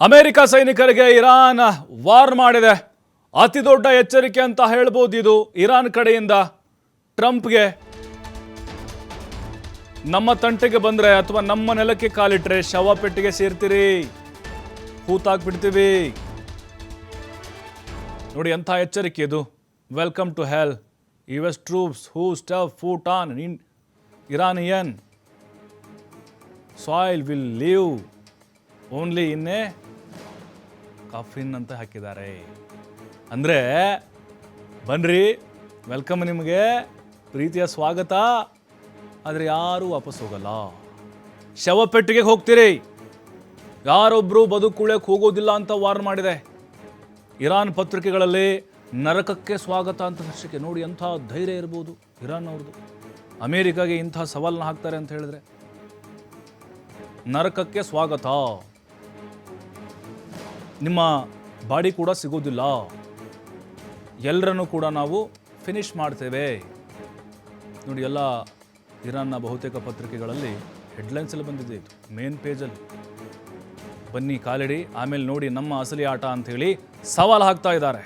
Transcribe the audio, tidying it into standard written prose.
America ಸೈನಿಕರಿಗೆ Iran war ಮಾಡಿದೆ. ಅತಿ ದೊಡ್ಡ ಎಚ್ಚರಿಕೆ ಅಂತ ಹೇಳ್ಬೋದು ಇದು ಇರಾನ್ ಕಡೆಯಿಂದ ಟ್ರಂಪ್ಗೆ. ನಮ್ಮ ತಂಟೆಗೆ ಬಂದ್ರೆ ಅಥವಾ ನಮ್ಮ ನೆಲಕ್ಕೆ ಕಾಲಿಟ್ರೆ ಶವ ಪೆಟ್ಟಿಗೆ ಸೇರ್ತೀರಿ, ಹೂತಾಕ್ಬಿಡ್ತೀವಿ. ನೋಡಿ ಎಂಥ ಎಚ್ಚರಿಕೆ ಇದು. Welcome to hell. US troops who step foot on Iranian soil will live only in a coffin ಅಂತ ಹಾಕಿದ್ದಾರೆ. ಅಂದರೆ ಬನ್ರಿ, ವೆಲ್ಕಮ್, ನಿಮಗೆ ಪ್ರೀತಿಯ ಸ್ವಾಗತ, ಆದರೆ ಯಾರೂ ವಾಪಸ್ ಹೋಗಲ್ಲ. ಶವಪೆಟ್ಟಿಗೆಗೆ ಹೋಗ್ತೀರಿ, ಯಾರೊಬ್ಬರು ಬದುಕುಳಿಯಕ್ಕೆ ಹೋಗೋದಿಲ್ಲ ಅಂತ ವಾರ್ನ್ ಮಾಡಿದೆ. ಇರಾನ್ ಪತ್ರಿಕೆಗಳಲ್ಲಿ ನರಕಕ್ಕೆ ಸ್ವಾಗತ ಅಂತ ಹರ್ಷಕ್ಕೆ. ನೋಡಿ ಎಂಥ ಧೈರ್ಯ ಇರ್ಬೋದು ಇರಾನ್ ಅವ್ರದ್ದು. ಅಮೇರಿಕಾಗೆ ಇಂಥ ಸವಾಲನ್ನ ಹಾಕ್ತಾರೆ ಅಂತ ಹೇಳಿದ್ರೆ ನರಕಕ್ಕೆ ಸ್ವಾಗತ, ನಿಮ್ಮ ಬಾಡಿ ಕೂಡ ಸಿಗೋದಿಲ್ಲ, ಎಲ್ಲರನ್ನೂ ಕೂಡ ನಾವು ಫಿನಿಶ್ ಮಾಡ್ತೇವೆ. ನೋಡಿ, ಎಲ್ಲ ಇರಾನ್ನ ಬಹುತೇಕ ಪತ್ರಿಕೆಗಳಲ್ಲಿ ಹೆಡ್ಲೈನ್ಸಲ್ಲಿ ಬಂದಿದೆ ಇದು, ಮೇನ್ ಪೇಜಲ್ಲಿ. ಬನ್ನಿ ಕಾಲಿಡಿ, ಆಮೇಲೆ ನೋಡಿ ನಮ್ಮ ಅಸಲಿ ಆಟ ಅಂಥೇಳಿ ಸವಾಲು ಹಾಕ್ತಾ ಇದ್ದಾರೆ.